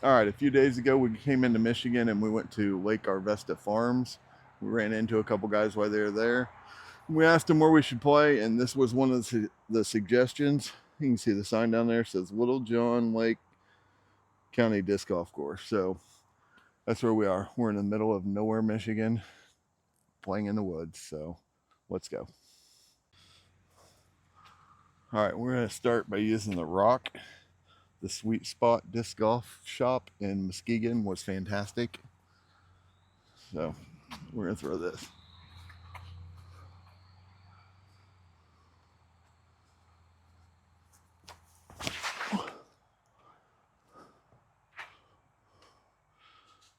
All right, a few days ago we came into Michigan and we went to Lake Arvesta Farms. We ran into a couple guys while they were there. We asked them where we should play, and this was one of the suggestions. You can see the sign down there, says Littlejohn Lake County Disc Golf Course. So that's where we are. We're in the middle of nowhere, Michigan, playing in the woods. So let's go. All right, we're going to start by using the rock. The Sweet Spot Disc Golf Shop in Muskegon was fantastic. So we're going to throw this.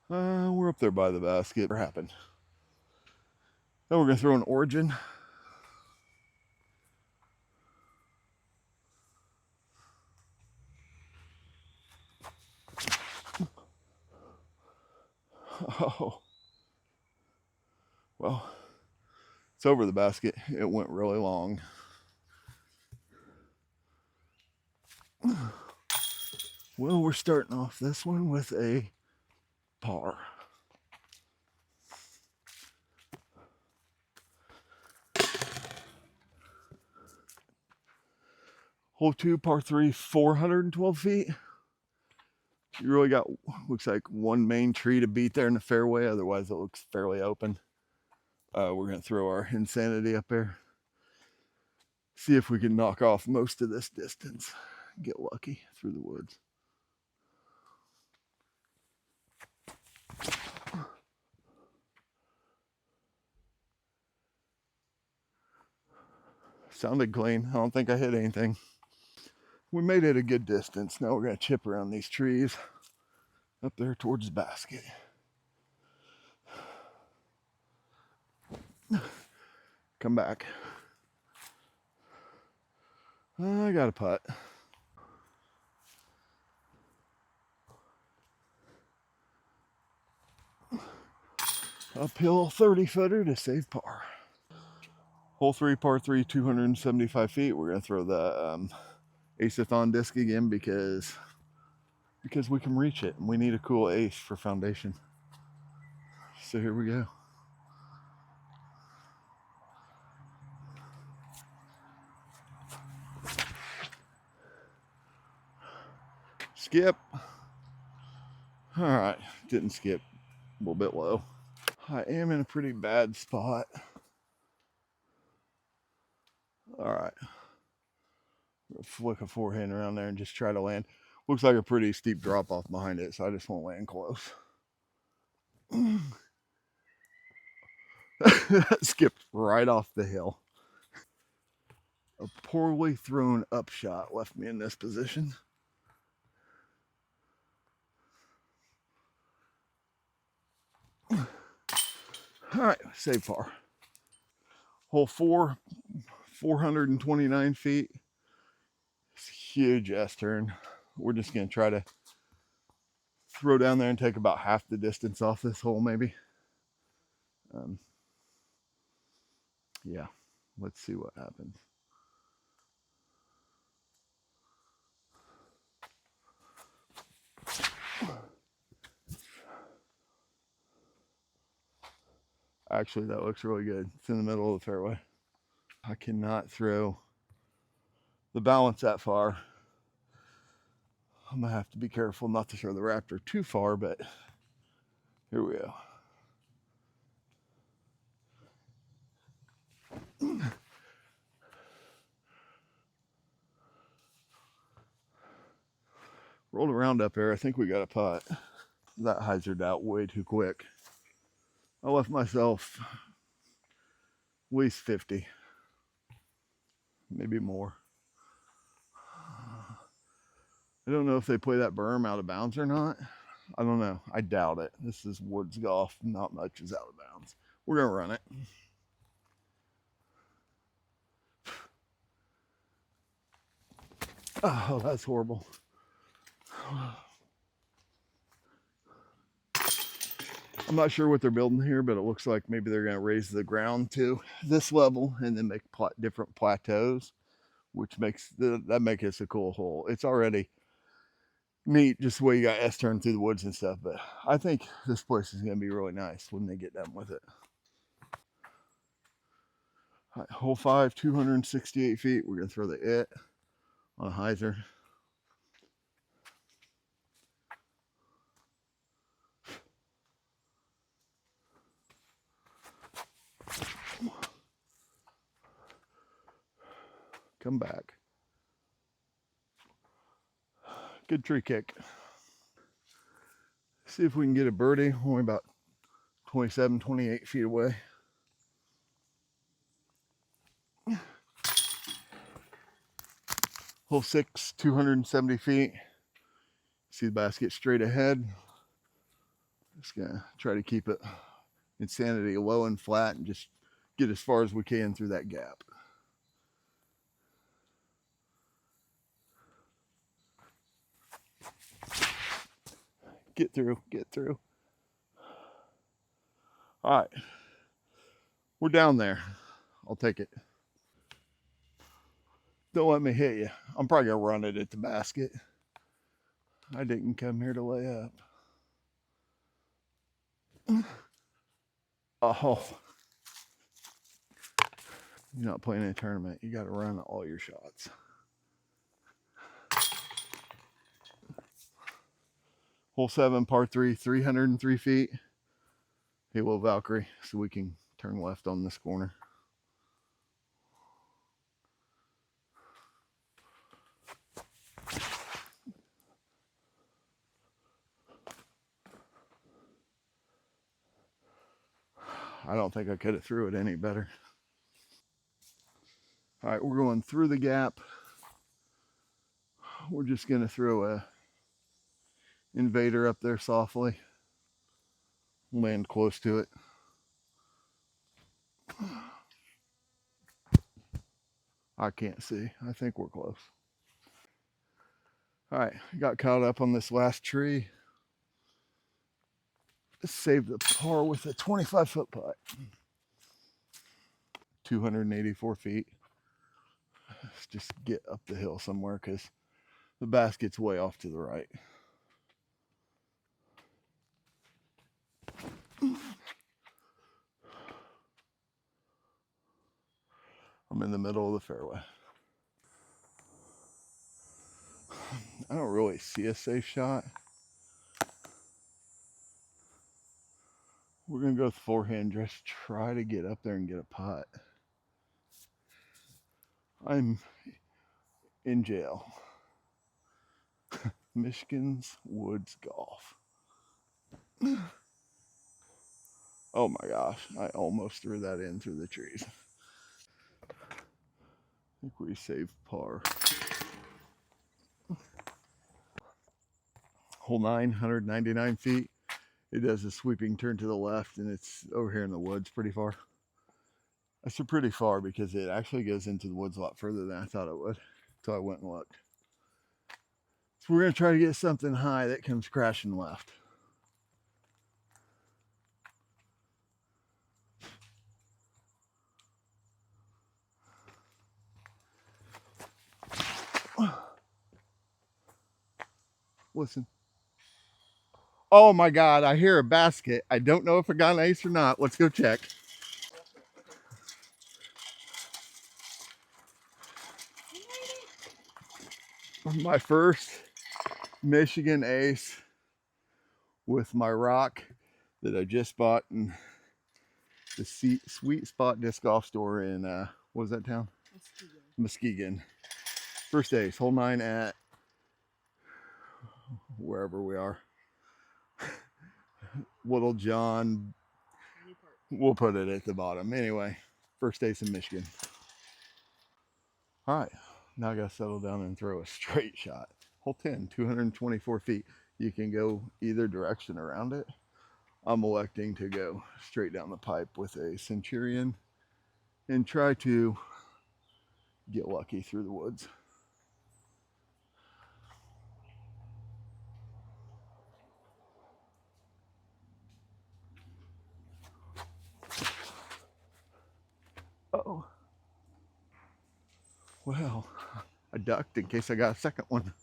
We're up there by the basket. What happened? Then we're going to throw an origin. Oh, well, it's over the basket. It went really long. Well, we're starting off this one with a par. Hole 2, par 3, 412 feet. You really got, looks like one main tree to beat there in the fairway. Otherwise, it looks fairly open. We're going to throw our insanity up there. See if we can knock off most of this distance. Get lucky through the woods. Sounded clean. I don't think I hit anything. We made it a good distance. Now we're going to chip around these trees up there towards the basket. Come back. I got a putt. Uphill 30-footer to save par. Hole 3, par 3, 275 feet. We're going to throw the Ace-a-thon disc again because we can reach it and we need a cool ace for foundation. So here we go. Skip. All right, didn't skip. A little bit low. I am in a pretty bad spot. All right. Flick a forehand around there and just try to land. Looks like a pretty steep drop off behind it, so I just won't land close. Skipped right off the hill. A poorly thrown upshot left me in this position. All right, save par. Hole 4, 429 feet. It's a huge S-turn. We're just going to try to throw down there and take about half the distance off this hole, maybe. Yeah, let's see what happens. Actually, that looks really good. It's in the middle of the fairway. I cannot throw the balance that far. I'm gonna have to be careful not to throw the Raptor too far, but here we go. Rolled around up there. I think we got a putt. That hyzered out way too quick. I left myself at least 50, maybe more. I don't know if they play that berm out of bounds or not. I don't know. I doubt it. This is woods golf. Not much is out of bounds. We're going to run it. Oh, that's horrible. I'm not sure what they're building here, but it looks like maybe they're going to raise the ground to this level and then make different plateaus, which makes that makes this a cool hole. It's already neat just the way you got S-turn through the woods and stuff. But I think this place is going to be really nice when they get done with it. All right, hole 5, 268 feet. We're going to throw the it on a hyzer. Come back. Good tree kick. See if we can get a birdie. Only about 27, 28 feet away. Hole 6, 270 feet. See the basket straight ahead. Just gonna try to keep it insanity low and flat and just get as far as we can through that gap. Get through, get through. All right, we're down there. I'll take it. Don't let me hit you. I'm probably gonna run it at the basket. I didn't come here to lay up. Oh, you're not playing in a tournament. You got to run all your shots. Hole 7, par 3, 303 feet. Halo Valkyrie, so we can turn left on this corner. I don't think I could have threw it any better. All right, we're going through the gap. We're just going to throw a invader up there softly. Land close to it. I can't see. I think we're close. All right, got caught up on this last tree. Just saved the par with a 25-foot putt. 284 feet. Let's just get up the hill somewhere because the basket's way off to the right. I'm in the middle of the fairway. I don't really see a safe shot. We're going to go with forehand, just try to get up there and get a putt. I'm in jail. Michigan's Woods Golf. Oh my gosh, I almost threw that in through the trees. I think we saved par. Hole 9, 199 feet. It does a sweeping turn to the left, and it's over here in the woods pretty far. I said pretty far because it actually goes into the woods a lot further than I thought it would. So I went and looked. So we're going to try to get something high that comes crashing left. Listen. Oh my God, I hear a basket. I don't know if it got an ace or not. Let's go check. My first Michigan ace with my rock that I just bought in the Sweet Spot Disc Golf Store in, what was that town? Muskegon. First ace, hole 9 at wherever we are. Littlejohn. We'll put it at the bottom. Anyway, first ace in Michigan. All right, now I got to settle down and throw a straight shot. Hole 10, 224 feet. You can go either direction around it. I'm electing to go straight down the pipe with a Centurion and try to get lucky through the woods. Uh-oh. Well, I ducked in case I got a second one.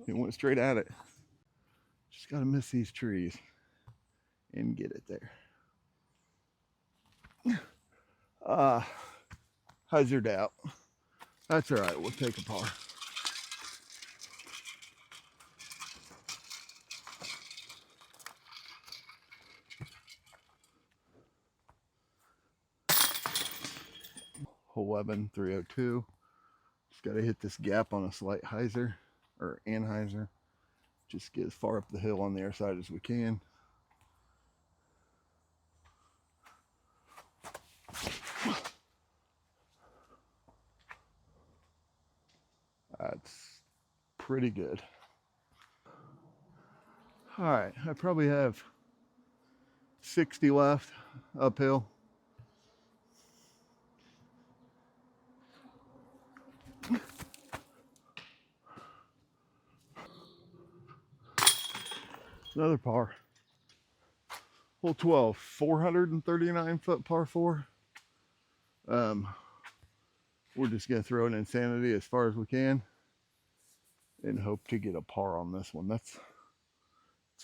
It went straight at it. Just got to miss these trees and get it there. Hazard out. That's all right. We'll take a par. Hole 11, 302. Just got to hit this gap on a slight hyzer or anhyzer. Just get as far up the hill on the other side as we can. That's pretty good. All right, I probably have 60 left uphill. Another par. Hole 12, 439 foot par 4. We're just gonna throw an insanity as far as we can and hope to get a par on this one. It's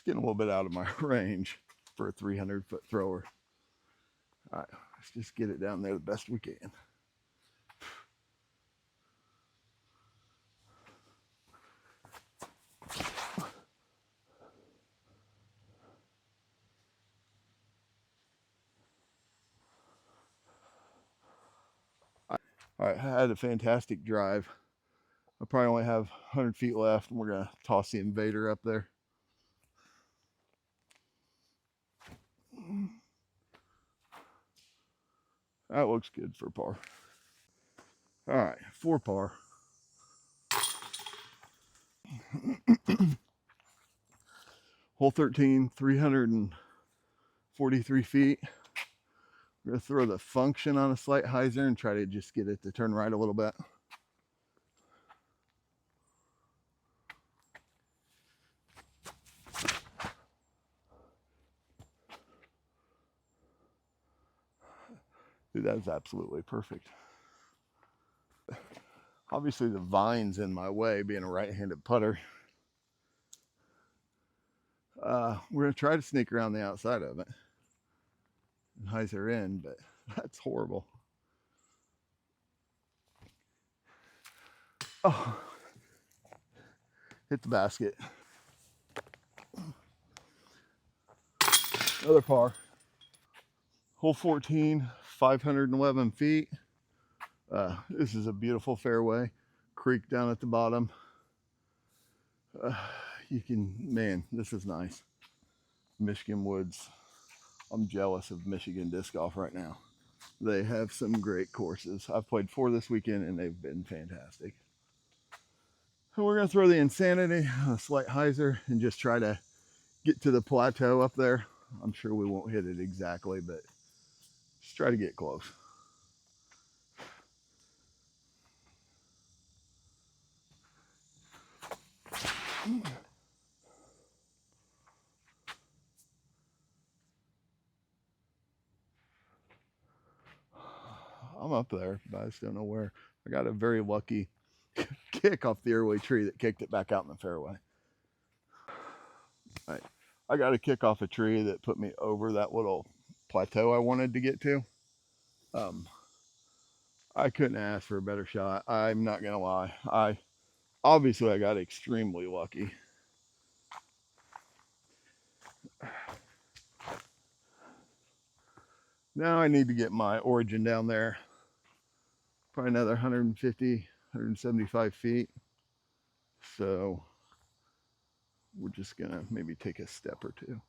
getting a little bit out of my range for a 300-foot thrower. All right, let's just get it down there the best we can. All right, I had a fantastic drive. I probably only have 100 feet left, and we're gonna toss the invader up there. That looks good for par. All right, 4 par. Hole 13, 343 feet. We're gonna throw the function on a slight hyzer and try to just get it to turn right a little bit. Dude, that is absolutely perfect. Obviously the vine's in my way, being a right-handed putter. We're gonna try to sneak around the outside of it and hyzer in, but that's horrible. Oh, hit the basket. Another par. Hole 14, 511 feet. This is a beautiful fairway. Creek down at the bottom. Man, this is nice. Michigan Woods. I'm jealous of Michigan disc golf right now. They have some great courses. I've played 4 this weekend and they've been fantastic. So we're gonna throw the insanity on a slight hyzer and just try to get to the plateau up there. I'm sure we won't hit it exactly, but just try to get close. I'm up there, but I just don't know where. I got a very lucky kick off the airway tree that kicked it back out in the fairway. All right. I got a kick off a tree that put me over that little plateau I wanted to get to. I couldn't ask for a better shot. I'm not gonna lie. I got extremely lucky. Now I need to get my origin down there. Probably another 150, 175 feet. So we're just gonna maybe take a step or two.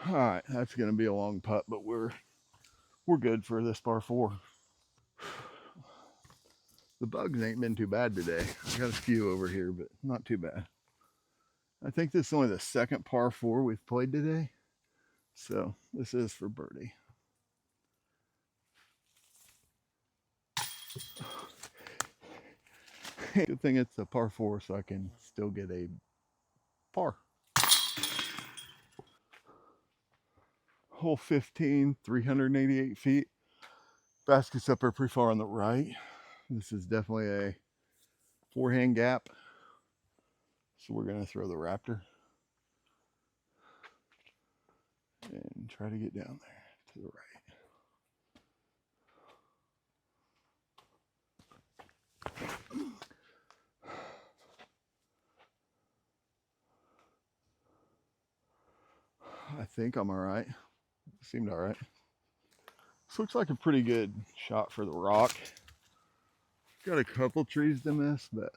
All right, that's gonna be a long putt, but we're good for this par 4. The bugs ain't been too bad today. I got a few over here, but not too bad. I think this is only the second par 4 we've played today. So this is for birdie. Good thing it's a par 4 so I can still get a par. Hole 15, 388 feet. Basket's up there pretty far on the right. This is definitely a forehand gap. So we're going to throw the Raptor and try to get down there to the right. I think I'm all right. Seemed all right. This looks like a pretty good shot for the rock. Got a couple trees to miss, but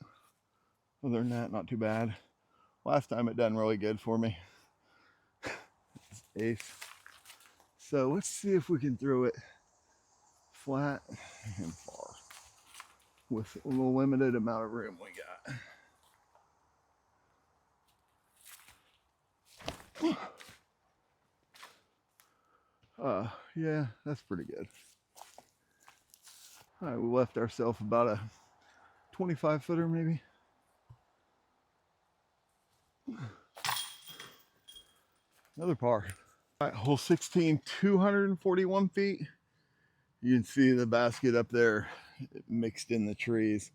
other than that, not too bad. Last time it done really good for me. Ace. So let's see if we can throw it flat and far with the limited amount of room we got. Yeah, that's pretty good. All right, we left ourselves about a 25 footer maybe. Another par. All right, hole 16, 241 feet. You can see the basket up there mixed in the trees.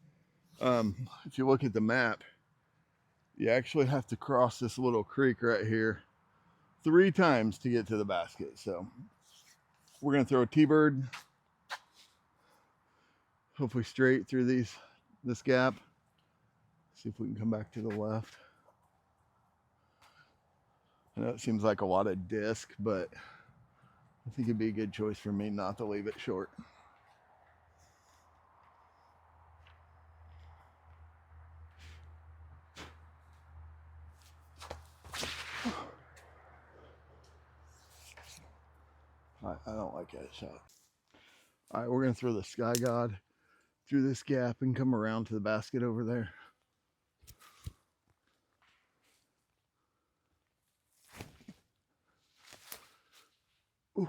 If you look at the map, you actually have to cross this little creek right here 3 times to get to the basket. So we're gonna throw a T-bird, hopefully straight through this gap. See if we can come back to the left. I know it seems like a lot of disc, but I think it'd be a good choice for me not to leave it short. I don't like that shot. All right, we're gonna throw the Sky God through this gap and come around to the basket over there. Ooh.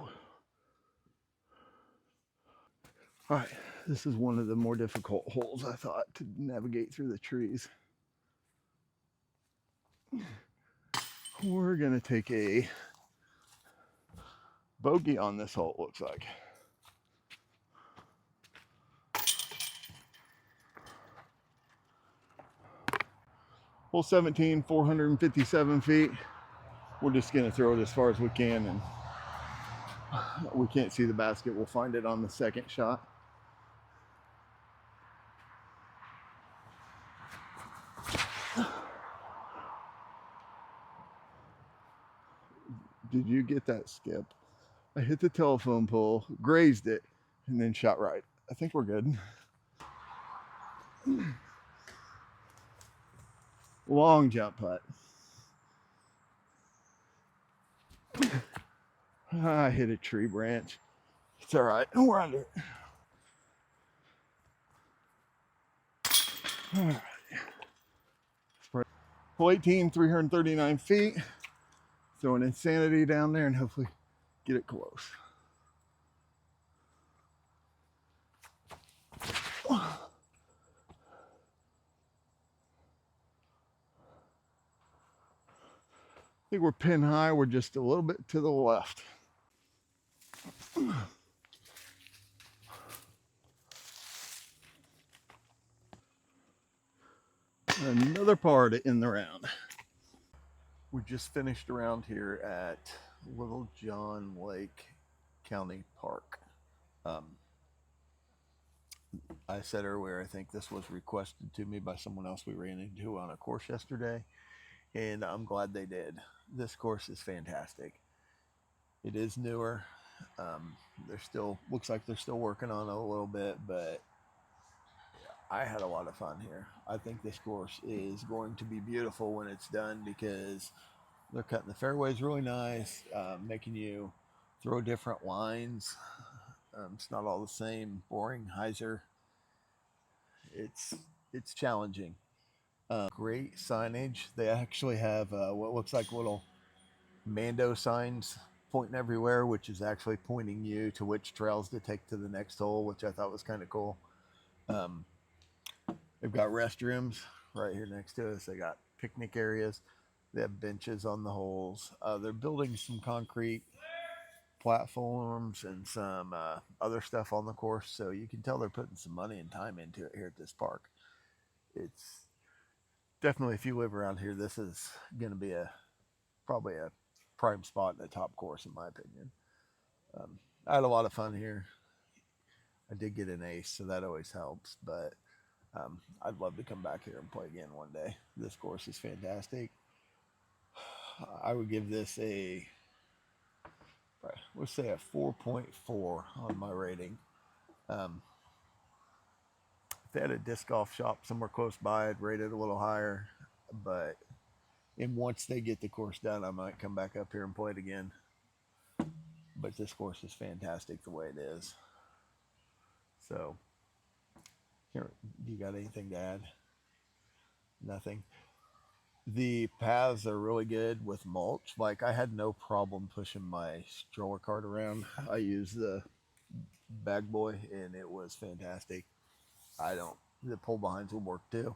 All right, this is one of the more difficult holes, I thought, to navigate through the trees. We're gonna take a bogey on this hole, it looks like. Hole 17, 457 feet. We're just gonna throw it as far as we can, and we can't see the basket. We'll find it on the second shot. Did you get that, Skip? I hit the telephone pole, grazed it, and then shot right. I think we're good. Long jump putt. I hit a tree branch. It's all right. We're under it. All right. Hole 18, 339 feet. Throw an insanity down there and hopefully get it close. I think we're pin high. We're just a little bit to the left. Another par to end the round. We just finished around here at Littlejohn Lake County Park. I said earlier, I think this was requested to me by someone else we ran into on a course yesterday, and I'm glad they did. This course is fantastic. It is newer. They're still, looks like they're still working on it a little bit, but I had a lot of fun here. I think this course is going to be beautiful when it's done because they're cutting the fairways really nice, making you throw different lines. It's not all the same boring hyzer. It's challenging. Great signage. They actually have what looks like little Mando signs pointing everywhere, which is actually pointing you to which trails to take to the next hole, which I thought was kind of cool. They've got restrooms right here next to us. They got picnic areas. They have benches on the holes. They're building some concrete platforms and some other stuff on the course, so you can tell they're putting some money and time into it here at this park. It's definitely, if you live around here, this is going to be probably a prime spot in the top course, in my opinion. I had a lot of fun here. I did get an ace, so that always helps. But I'd love to come back here and play again one day. This course is fantastic. I would give this let's say a 4.4 on my rating. Um, if they had a disc golf shop somewhere close by, I'd rate it a little higher. But once they get the course done, I might come back up here and play it again. But this course is fantastic the way it is. So, here, do you got anything to add? Nothing. The paths are really good with mulch. Like, I had no problem pushing my stroller cart around. I used the bag boy, and it was fantastic. The pull behinds will work too.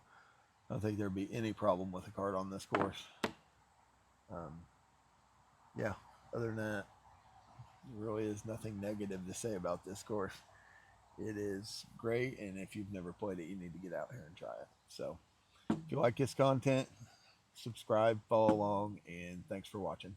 I don't think there'd be any problem with a cart on this course. Um, yeah, other than that, there really is nothing negative to say about this course. It is great, and if you've never played it, you need to get out here and try it. So, if you like this content, subscribe, follow along, and thanks for watching.